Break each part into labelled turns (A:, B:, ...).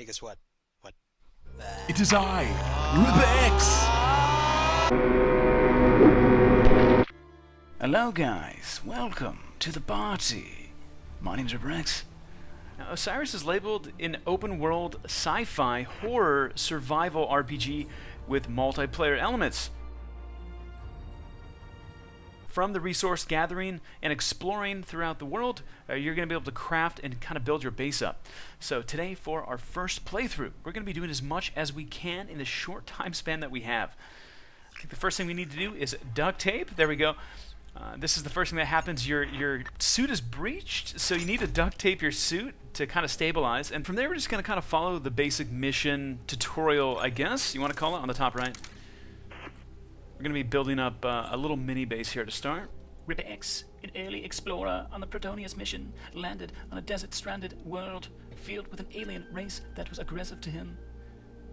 A: guess what? What?
B: It is I, RipperX!
C: Hello guys, welcome to the party. My name's RipperX. Now, Osiris is labeled an open-world sci-fi horror survival RPG with multiplayer elements. From the resource gathering and exploring throughout the world, you're going to be able to craft and kind of build your base up. So today, for our first playthrough, we're going to be doing as much as we can in the short time span that we have. I think the first thing we need to do is duct tape. There we go. This is the first thing that happens. Your suit is breached, so you need to duct tape your suit to kind of stabilize. And from there, we're just going to kind of follow the basic mission tutorial, I guess you want to call it, on the top right. We're going to be building up a little mini base here to start.
D: RipperX, an early explorer on the Protonius mission, landed on a desert-stranded world filled with an alien race that was aggressive to him.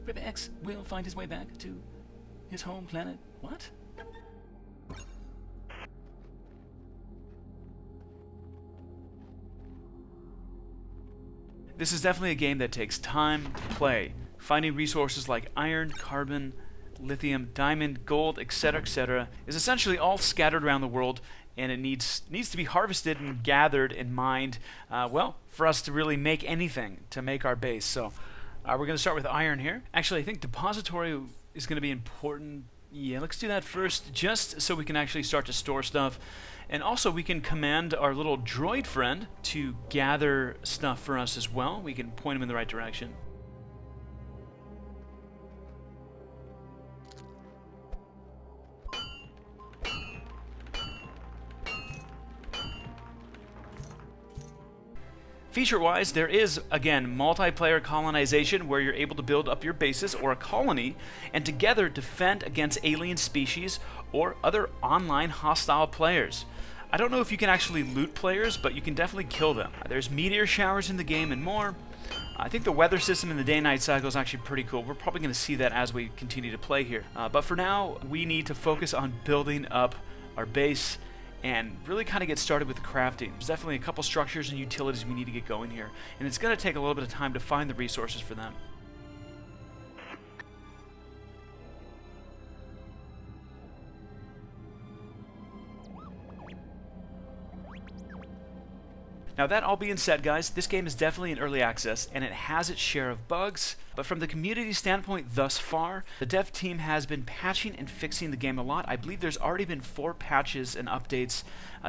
D: RipperX will find his way back to his home planet. What?
C: This is definitely a game that takes time to play. Finding resources like iron, carbon, lithium, diamond, gold, etc., is essentially all scattered around the world, and it needs to be harvested and gathered and mined, well, for us to really make anything, to make our base. So we're going to start with iron here. Actually, I think depository is going to be important. Yeah, let's do that first, just so we can actually start to store stuff. And also we can command our little droid friend to gather stuff for us as well. We can point him in the right direction. Feature-wise, there is, again, multiplayer colonization where you're able to build up your bases or a colony and together defend against alien species or other online hostile players. I don't know if you can actually loot players, but you can definitely kill them. There's meteor showers in the game and more. I think the weather system in the day-night cycle is actually pretty cool. We're probably going to see that as we continue to play here. But for now, we need to focus on building up our base and really kind of get started with the crafting. There's definitely a couple structures and utilities we need to get going here, and it's going to take a little bit of time to find the resources for them. Now that all being said, guys, this game is definitely in early access, and it has its share of bugs, but from the community standpoint thus far, the dev team has been patching and fixing the game a lot. I believe there's already been 4 patches and updates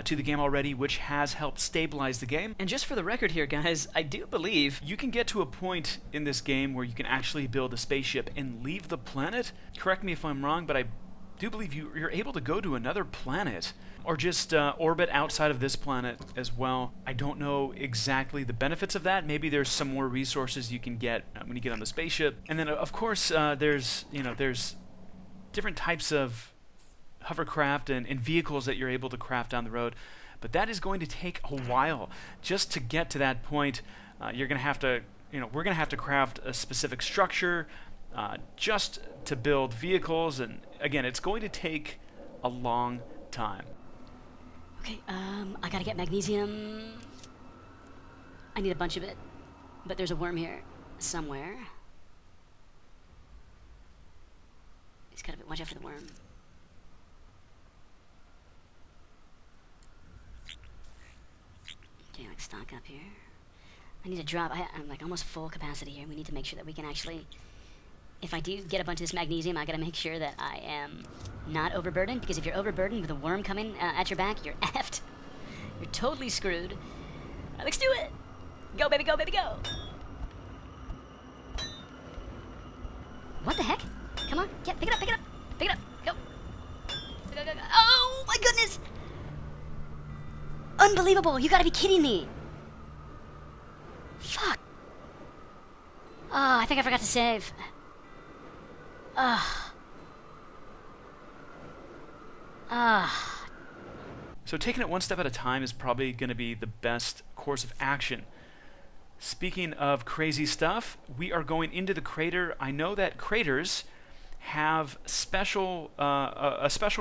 C: to the game already, which has helped stabilize the game.
D: And just for the record here, guys, I do believe
C: You can get to a point in this game where you can actually build a spaceship and leave the planet. Correct me if I'm wrong, but I do believe you're able to go to another planet or just orbit outside of this planet as well. I don't know exactly the benefits of that. Maybe there's some more resources you can get when you get on the spaceship. And then of course there's different types of hovercraft and vehicles that you're able to craft down the road. But that is going to take a while just to get to that point. You're going to have to, we're going to have to craft a specific structure just to build vehicles, and again, it's going to take a long time.
E: Okay, I gotta get magnesium. I need a bunch of it, but there's a worm here somewhere. Just gotta watch out for the worm. Okay, let's stock up here. I need to drop. I'm like almost full capacity here. We need to make sure that we can actually. If I do get a bunch of this magnesium, I gotta make sure that I am not overburdened, because if you're overburdened with a worm coming at your back, you're effed. You're totally screwed. Let's do it! Go, baby, go, baby, go! What the heck? Come on, pick it up, pick it up, pick it up, go! Go, go, go. Oh, my goodness! Unbelievable, you gotta be kidding me! Fuck! Oh, I think I forgot to save.
C: So taking it one step at a time is probably going to be the best course of action. Speaking of crazy stuff, we are going into the crater. I know that craters have a special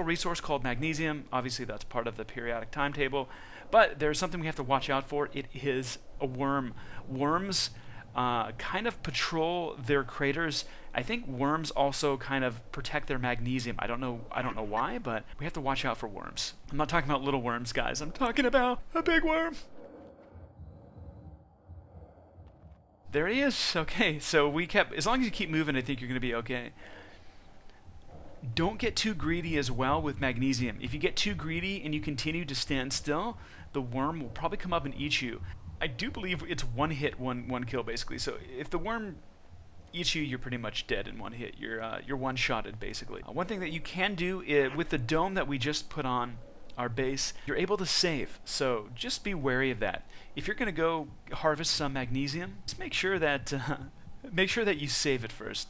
C: resource called magnesium. Obviously, that's part of the periodic timetable. But there's something we have to watch out for. It is a worm. Worms kind of patrol their craters. I think worms also kind of protect their magnesium. I don't know why, but we have to watch out for worms. I'm not talking about little worms, guys. I'm talking about a big worm. There he is. Okay, so as long as you keep moving, I think you're going to be okay. Don't get too greedy as well with magnesium. If you get too greedy and you continue to stand still, the worm will probably come up and eat you. I do believe it's one hit, one kill, basically. So if the worm eats you, you're pretty much dead in one hit. You're one-shotted, basically. One thing that you can do is, with the dome that we just put on our base, you're able to save. So just be wary of that. If you're going to go harvest some magnesium, just make sure that you save it first.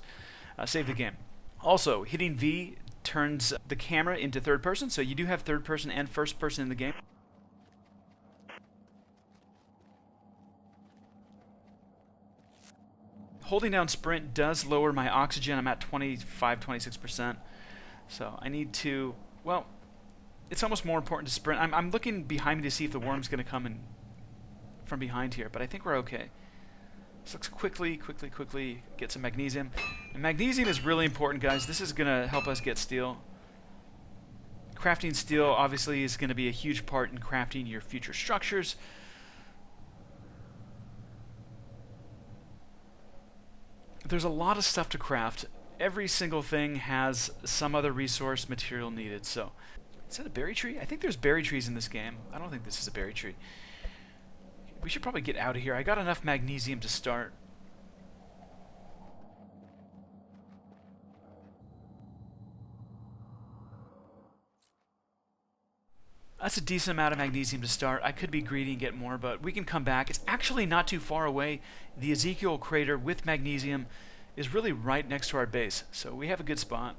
C: Save the game. Also, hitting V turns the camera into third person, so you do have third person and first person in the game. Holding down sprint does lower my oxygen. I'm at 26%. So I need to, well, it's almost more important to sprint. I'm looking behind me to see if the worm's going to come in from behind here, but I think we're okay. So let's quickly get some magnesium. And magnesium is really important, guys. This is going to help us get steel. Crafting steel, obviously, is going to be a huge part in crafting your future structures. There's a lot of stuff to craft. Every single thing has some other resource material needed. So, is that a berry tree? I think there's berry trees in this game. I don't think this is a berry tree. We should probably get out of here. I got enough magnesium to start. That's a decent amount of magnesium to start. I could be greedy and get more, but we can come back. It's actually not too far away. The Ezekiel crater with magnesium is really right next to our base, so we have a good spot.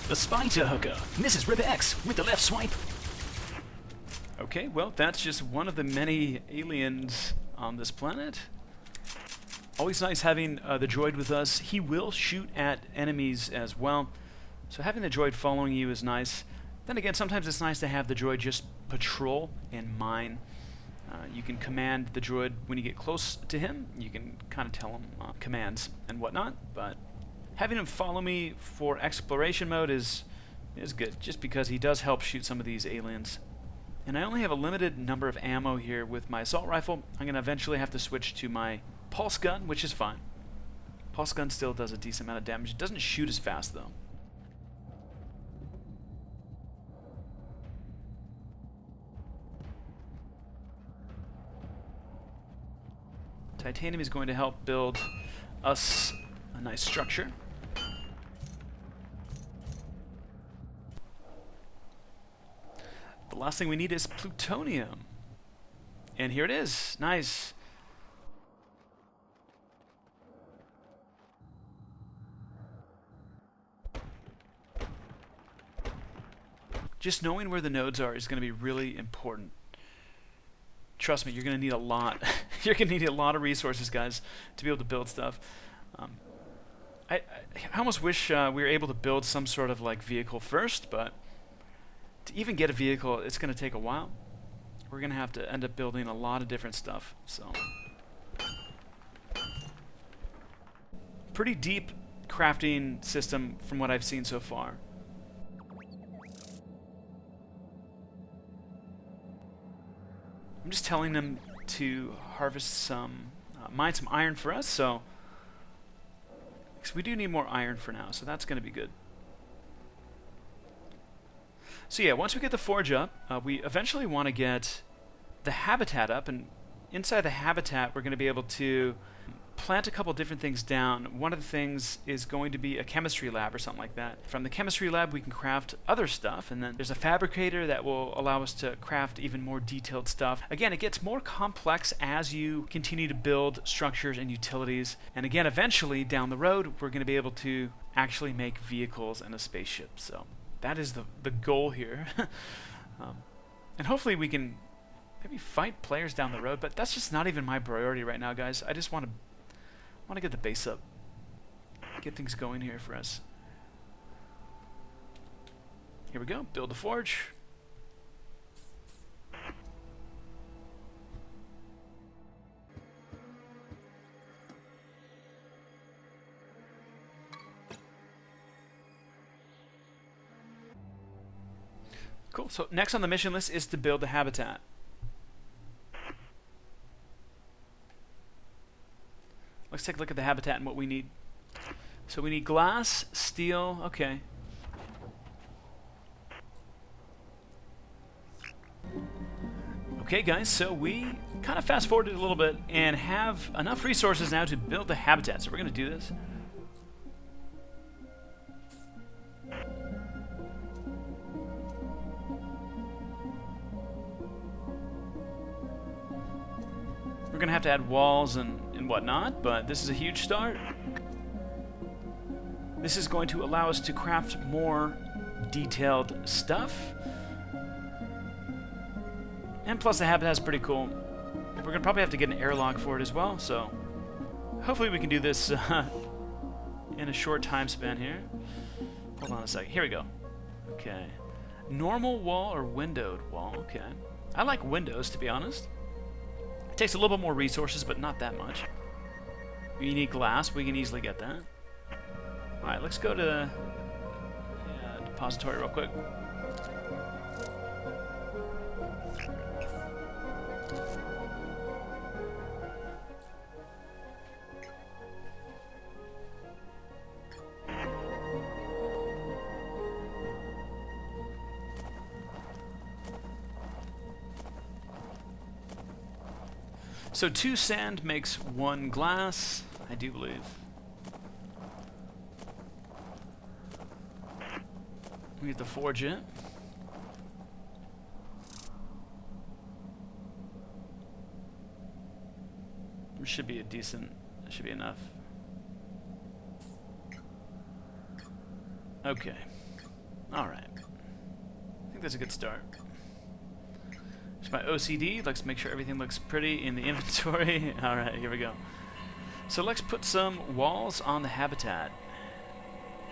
D: The spider hooker misses RipperX with the left swipe.
C: Okay, well, that's just one of the many aliens on this planet. Always nice having the droid with us. He will shoot at enemies as well, so having the droid following you is nice. Then again, sometimes it's nice to have the droid just patrol and mine. You can command the droid when you get close to him. You can kind of tell him commands and whatnot, but having him follow me for exploration mode is good, just because he does help shoot some of these aliens. And I only have a limited number of ammo here with my assault rifle. I'm going to eventually have to switch to my pulse gun, which is fine. Pulse gun still does a decent amount of damage. It doesn't shoot as fast, though. Titanium is going to help build us a nice structure. The last thing we need is plutonium. And here it is. Nice. Just knowing where the nodes are is going to be really important. Trust me, you're going to need a lot. You're going to need a lot of resources, guys, to be able to build stuff. I almost wish we were able to build some sort of like vehicle first, but to even get a vehicle, it's going to take a while. We're going to have to end up building a lot of different stuff. So, pretty deep crafting system from what I've seen so far. I'm just telling them to harvest some, mine some iron for us, so we do need more iron for now, so that's going to be good. So yeah, once we get the forge up, we eventually want to get the habitat up, and inside the habitat we're going to be able to plant a couple different things down. One of the things is going to be a chemistry lab or something like that. From the chemistry lab we can craft other stuff, and then there's a fabricator that will allow us to craft even more detailed stuff. Again, it gets more complex as you continue to build structures and utilities, and again, eventually down the road we're going to be able to actually make vehicles and a spaceship. So that is the goal here. And hopefully we can maybe fight players down the road, but that's just not even my priority right now, guys. I just want to get the base up, get things going here for us. Here we go. Build the forge. Cool. So next on the mission list is to build the habitat. Let's take a look at the habitat and what we need. So we need glass, steel, okay. Okay guys, so we kind of fast forwarded a little bit and have enough resources now to build the habitat. So we're going to do this. We're going to have to add walls and whatnot, but this is a huge start. This is going to allow us to craft more detailed stuff. And plus the habitat is pretty cool. We're going to probably have to get an airlock for it as well, so hopefully we can do this in a short time span here. Hold on a second. Here we go. Okay. Normal wall or windowed wall. Okay. I like windows, to be honest. It takes a little bit more resources, but not that much. We need glass. We can easily get that. Alright, let's go to depository real quick. So 2 sand makes 1 glass, I do believe. We have to forge it. There should be a decent, that should be enough. Okay. Alright. I think that's a good start. It's my OCD. Let's make sure everything looks pretty in the inventory. Alright, here we go. So let's put some walls on the habitat.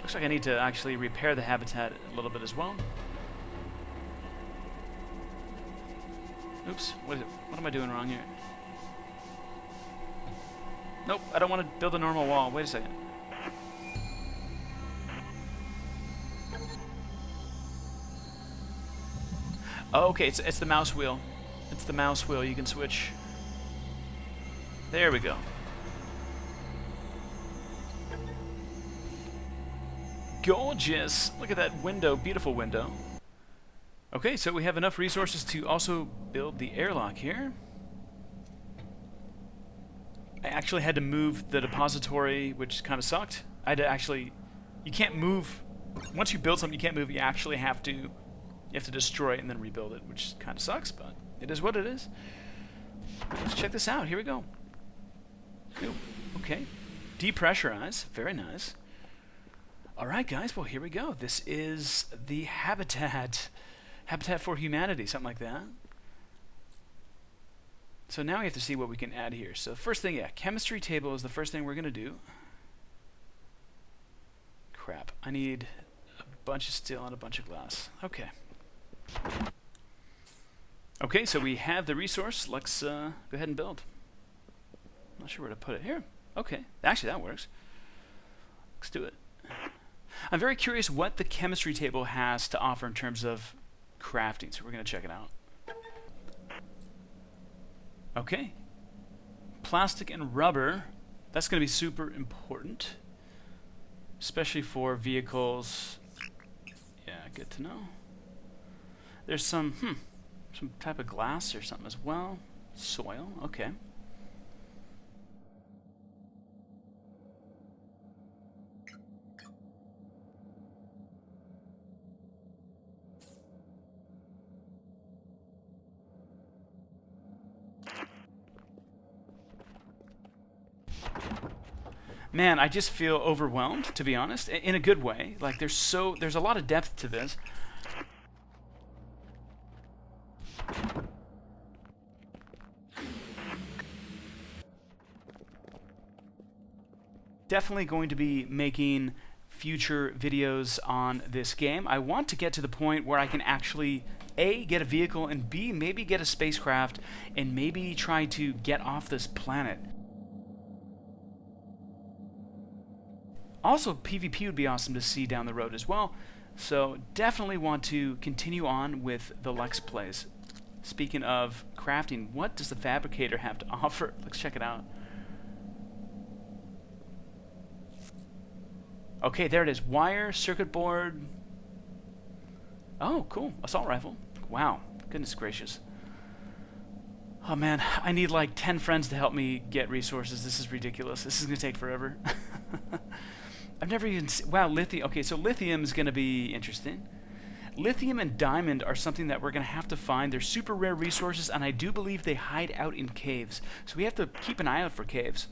C: Looks like I need to actually repair the habitat a little bit as well. Oops, what am I doing wrong here? Nope, I don't want to build a normal wall. Wait a second. Oh, okay, it's the mouse wheel. It's the mouse wheel. You can switch. There we go. Gorgeous! Look at that window. Beautiful window. Okay, so we have enough resources to also build the airlock here. I actually had to move the depository, which kind of sucked. I had to actually... You can't move... Once you build something, you can't move. You actually have to... You have to destroy it and then rebuild it, which kind of sucks, but it is what it is. Let's check this out. Here we go. Ooh, okay. Depressurize. Very nice. Alright, guys. Well, here we go. This is the habitat. Habitat for Humanity, something like that. So now we have to see what we can add here. So first thing, yeah, chemistry table is the first thing we're going to do. Crap. I need a bunch of steel and a bunch of glass. Okay. Okay, so we have the resource. Let's go ahead and build. I'm not sure where to put it. Here. Okay. Actually, that works. Let's do it. I'm very curious what the chemistry table has to offer in terms of crafting, so we're going to check it out. Okay. Plastic and rubber. That's going to be super important, especially for vehicles. Yeah, good to know. There's some type of glass or something as well. Soil, okay. Man, I just feel overwhelmed, to be honest, in a good way. Like there's a lot of depth to this. Definitely going to be making future videos on this game. I want to get to the point where I can actually A, get a vehicle, and B, maybe get a spacecraft, and maybe try to get off this planet. Also, PvP would be awesome to see down the road as well, so definitely want to continue on with the Lex plays. Speaking of crafting, what does the fabricator have to offer? Let's check it out. Okay, there it is. Wire, circuit board. Oh, cool. Assault rifle. Wow. Goodness gracious. Oh, man. I need like 10 friends to help me get resources. This is ridiculous. This is going to take forever. I've never even seen... Wow, lithium. Okay, so lithium is going to be interesting. Lithium and diamond are something that we're going to have to find. They're super rare resources, and I do believe they hide out in caves. So we have to keep an eye out for caves.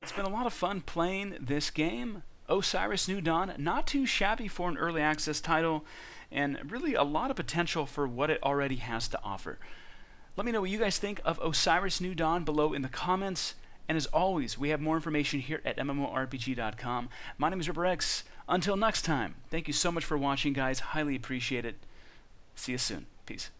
C: It's been a lot of fun playing this game. Osiris New Dawn, not too shabby for an early access title, and really a lot of potential for what it already has to offer. Let me know what you guys think of Osiris New Dawn below in the comments, and as always, we have more information here at MMORPG.com. My name is RipperX. Until next time, thank you so much for watching, guys. Highly appreciate it. See you soon. Peace.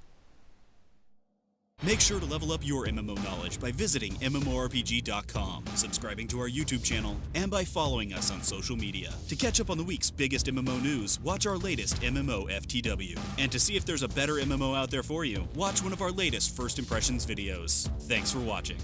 A: Make sure to level up your MMO knowledge by visiting MMORPG.com, subscribing to our YouTube channel, and by following us on social media. To catch up on the week's biggest MMO news, watch our latest MMO FTW. And to see if there's a better MMO out there for you, watch one of our latest First Impressions videos. Thanks for watching.